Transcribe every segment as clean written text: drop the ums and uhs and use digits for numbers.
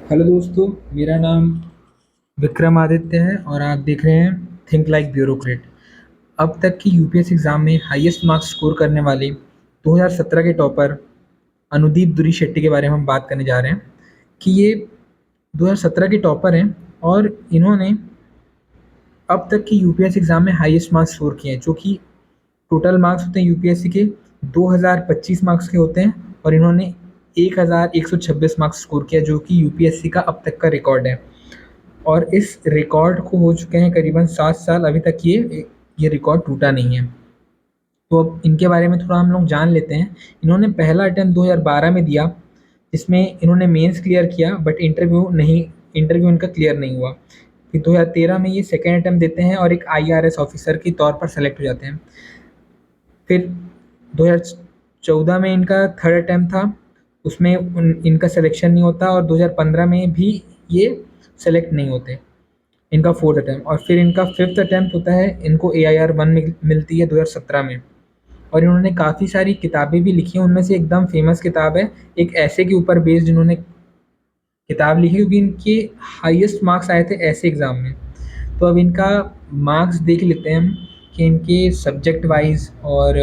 Hello दोस्तों, मेरा नाम विक्रमादित्य है और आप देख रहे हैं थिंक लाइक ब्यूरोक्रेट। अब तक की यूपीएससी एग्ज़ाम में हाईएस्ट मार्क्स स्कोर करने वाले 2017 के टॉपर अनुदीप दुरी शेट्टी के बारे में हम बात करने जा रहे हैं कि ये 2017 के टॉपर हैं और इन्होंने अब तक की यूपीएससी एग्ज़ाम में हाईएस्ट मार्क्स स्कोर किए हैं, जो कि टोटल मार्क्स होते हैं यूपीएससी के 2025 मार्क्स के होते हैं और इन्होंने 1126 मार्क्स स्कोर किया, जो कि यूपीएससी का अब तक का रिकॉर्ड है। और इस रिकॉर्ड को हो चुके हैं करीबन 7 साल, अभी तक ये रिकॉर्ड टूटा नहीं है। तो अब इनके बारे में थोड़ा हम लोग जान लेते हैं। इन्होंने पहला अटेम्प्ट 2012 में दिया, जिसमें इन्होंने मेंस क्लियर किया, बट इंटरव्यू इनका क्लियर नहीं हुआ। फिर 2013 में ये सेकेंड अटेम्प्ट देते हैं और एक आईआरएस ऑफिसर के तौर पर सेलेक्ट हो जाते हैं। फिर 2014 में इनका थर्ड अटेम्प्ट था, उसमें इनका सिलेक्शन नहीं होता और 2015 में भी ये सेलेक्ट नहीं होते। इनका फोर्थ अटैम्प्ट और फिर इनका फिफ्थ अटैम्प्ट होता है, इनको AIR 1 मिलती है 2017 में। और इन्होंने काफ़ी सारी किताबें भी लिखी हैं, उनमें से एकदम फेमस किताब है, एक ऐसे के ऊपर बेस्ड इन्होंने किताब लिखी, क्योंकि इनके हाईएस्ट मार्क्स आए थे ऐसे एग्ज़ाम में। तो अब इनका मार्क्स देख लेते हैं हम कि इनके सब्जेक्ट वाइज और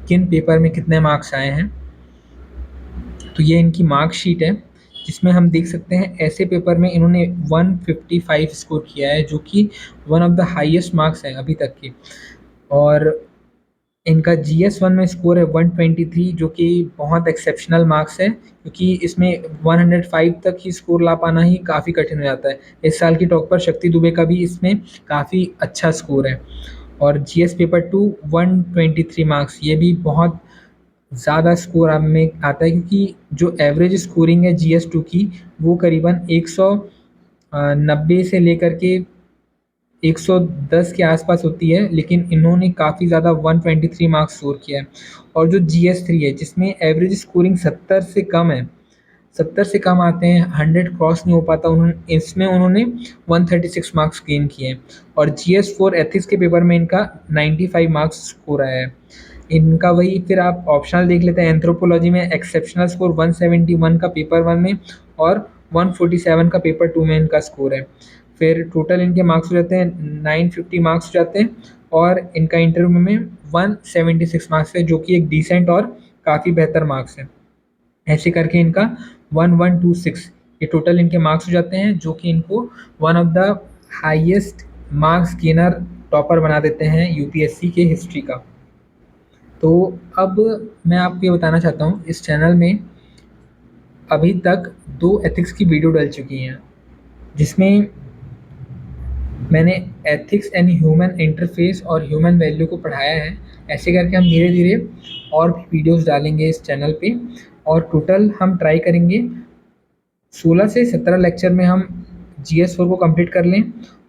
किन पेपर में कितने मार्क्स आए हैं। तो ये इनकी मार्कशीट है, जिसमें हम देख सकते हैं ऐसे पेपर में इन्होंने 155 स्कोर किया है, जो कि one of the highest marks है अभी तक के। और इनका GS 1 में स्कोर है 123, जो कि बहुत एक्सेप्शनल मार्क्स है, क्योंकि इसमें 105 तक ही स्कोर ला पाना ही काफ़ी कठिन हो जाता है। इस साल की टॉपर शक्ति दुबे का भी इसमें काफ़ी अच्छा स्कोर है। और GS पेपर 2 123 मार्क्स, ये भी बहुत ज़्यादा स्कोर अब में आता है, क्योंकि जो एवरेज स्कोरिंग है GS 2 की, वो करीबन 190 से लेकर के 110 के आसपास होती है, लेकिन इन्होंने काफ़ी ज़्यादा 123 मार्क्स स्कोर किया है। और जो GS 3 है, जिसमें एवरेज स्कोरिंग 70 से कम है, 70 से कम आते हैं, 100 क्रॉस नहीं हो पाता, उन्होंने इसमें उन्होंने 136 मार्क्स गेन किए हैं। और GS 4 एथिक्स के पेपर में इनका 95 मार्क्स स्कोर आया है। इनका वही फिर आप ऑप्शनल देख लेते हैं, एंथ्रोपोलॉजी में एक्सेप्शनल स्कोर 171 का पेपर 1 में और 147 का पेपर 2 में इनका स्कोर है। फिर टोटल इनके मार्क्स हो जाते हैं 950 मार्क्स हो जाते हैं, और इनका इंटरव्यू में 176 मार्क्स है, जो कि एक डिसेंट और काफ़ी बेहतर मार्क्स है। ऐसे करके इनका 1126 ये टोटल इनके मार्क्स हो जाते हैं, जो कि इनको one of the highest marks gainer topper बना देते हैं यूपीएससी के हिस्ट्री का। तो अब मैं आपको ये बताना चाहता हूँ, इस चैनल में अभी तक 2 एथिक्स की वीडियो डल चुकी हैं, जिसमें मैंने एथिक्स एंड ह्यूमन इंटरफेस और ह्यूमन वैल्यू को पढ़ाया है। ऐसे करके हम धीरे धीरे और भी वीडियोस डालेंगे इस चैनल पे, और टोटल हम ट्राई करेंगे 16 से 17 लेक्चर में हम GS 4 को कंप्लीट कर लें।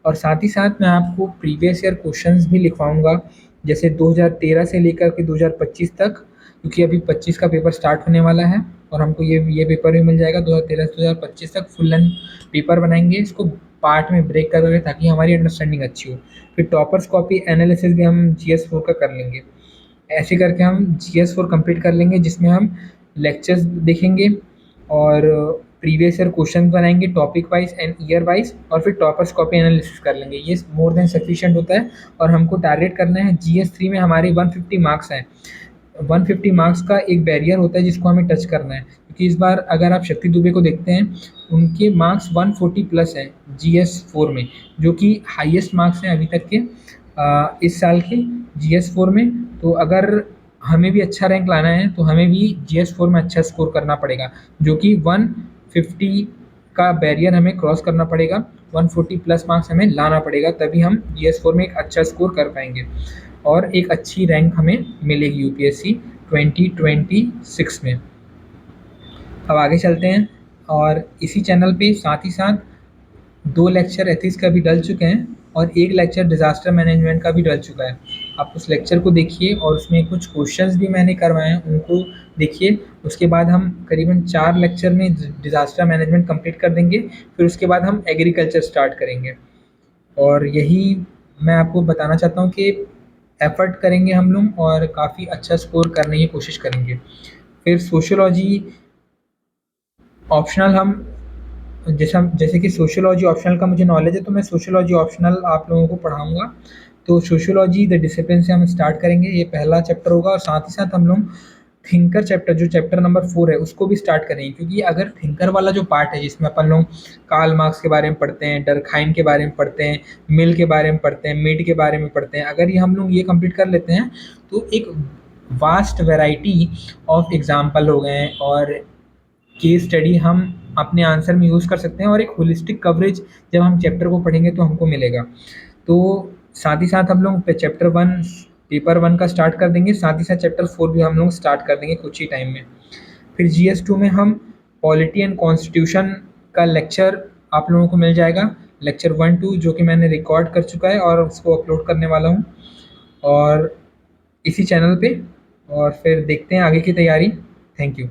और साथ ही साथ मैं आपको प्रीवियस ईयर क्वेश्चंस भी लिखवाऊंगा, जैसे 2013 से लेकर के 2025 तक, क्योंकि अभी 25 का पेपर स्टार्ट होने वाला है और हमको ये पेपर भी मिल जाएगा 2013 से 2025 तक। फुल लेंथ पेपर बनाएंगे, इसको पार्ट में ब्रेक कर करके, ताकि हमारी अंडरस्टैंडिंग अच्छी हो। फिर टॉपर्स कॉपी एनालिसिस भी हम GS 4 का कर लेंगे। ऐसे करके हम GS 4 कंप्लीट कर लेंगे, जिसमें हम लेक्चर्स देखेंगे और प्रीवियस ईयर क्वेश्चन बनाएंगे topic wise and year wise, और फिर टॉपर्स कॉपी एनालिसिस कर लेंगे। ये मोर देन सफिशिएंट होता है। और हमको टारगेट करना है GS 3 में हमारे 150 मार्क्स हैं। 150 मार्क्स का एक बैरियर होता है, जिसको हमें टच करना है, क्योंकि इस बार अगर आप शक्ति दुबे को देखते हैं, उनके मार्क्स 140 प्लस हैं GS 4 में, जो कि हाईएस्ट मार्क्स हैं अभी तक के इस साल के GS 4 में। तो अगर हमें भी अच्छा रैंक लाना है, तो हमें भी GS 4 में अच्छा स्कोर करना पड़ेगा, जो कि 150 का बैरियर हमें क्रॉस करना पड़ेगा। 140 प्लस मार्क्स हमें लाना पड़ेगा, तभी हम GS 4 में एक अच्छा स्कोर कर पाएंगे और एक अच्छी रैंक हमें मिलेगी यूपीएससी 2026 में। अब आगे चलते हैं, और इसी चैनल पे साथ ही साथ 2 लेक्चर एथिक्स का भी डल चुके हैं और एक लेक्चर डिज़ास्टर मैनेजमेंट का भी डल चुका है। आप उस लेक्चर को देखिए, और उसमें कुछ क्वेश्चंस भी मैंने करवाए हैं, उनको देखिए। उसके बाद हम करीबन 4 लेक्चर में डिज़ास्टर मैनेजमेंट कंप्लीट कर देंगे। फिर उसके बाद हम एग्रीकल्चर स्टार्ट करेंगे। और यही मैं आपको बताना चाहता हूँ कि एफ़र्ट करेंगे हम लोग और काफ़ी अच्छा स्कोर करने की कोशिश करेंगे। फिर सोशियोलॉजी ऑप्शनल हम जैसे कि सोशियोलॉजी ऑप्शनल का मुझे नॉलेज है, तो मैं सोशियोलॉजी ऑप्शनल आप लोगों को पढ़ाऊँगा। तो सोशियोलॉजी द डिसिप्लिन से हम स्टार्ट करेंगे, ये पहला चैप्टर होगा, और साथ ही साथ हम लोग थिंकर चैप्टर जो चैप्टर नंबर 4 है उसको भी स्टार्ट करेंगे, क्योंकि अगर थिंकर वाला जो पार्ट है जिसमें अपन लोग कार्ल मार्क्स के बारे में पढ़ते हैं, डर्खाइम के बारे में पढ़ते हैं, मिल के बारे में पढ़ते हैं, मिड के बारे में पढ़ते हैं, अगर ये हम लोग ये कंप्लीट कर लेते हैं तो एक वास्ट वैरायटी ऑफ एग्जाम्पल हो गए हैं और केस स्टडी हम अपने आंसर में यूज़ कर सकते हैं, और एक होलिस्टिक कवरेज जब हम चैप्टर को पढ़ेंगे तो हमको मिलेगा। तो साथ ही साथ हम लोग चैप्टर 1 पेपर 1 का स्टार्ट कर देंगे, साथ ही साथ चैप्टर 4 भी हम लोग स्टार्ट कर देंगे कुछ ही टाइम में। फिर GS2 में हम पॉलिटी एंड कॉन्स्टिट्यूशन का लेक्चर आप लोगों को मिल जाएगा, लेक्चर 1-2, जो कि मैंने रिकॉर्ड कर चुका है और उसको अपलोड करने वाला हूँ और इसी चैनल पे। और फिर देखते हैं आगे की तैयारी। Thank you.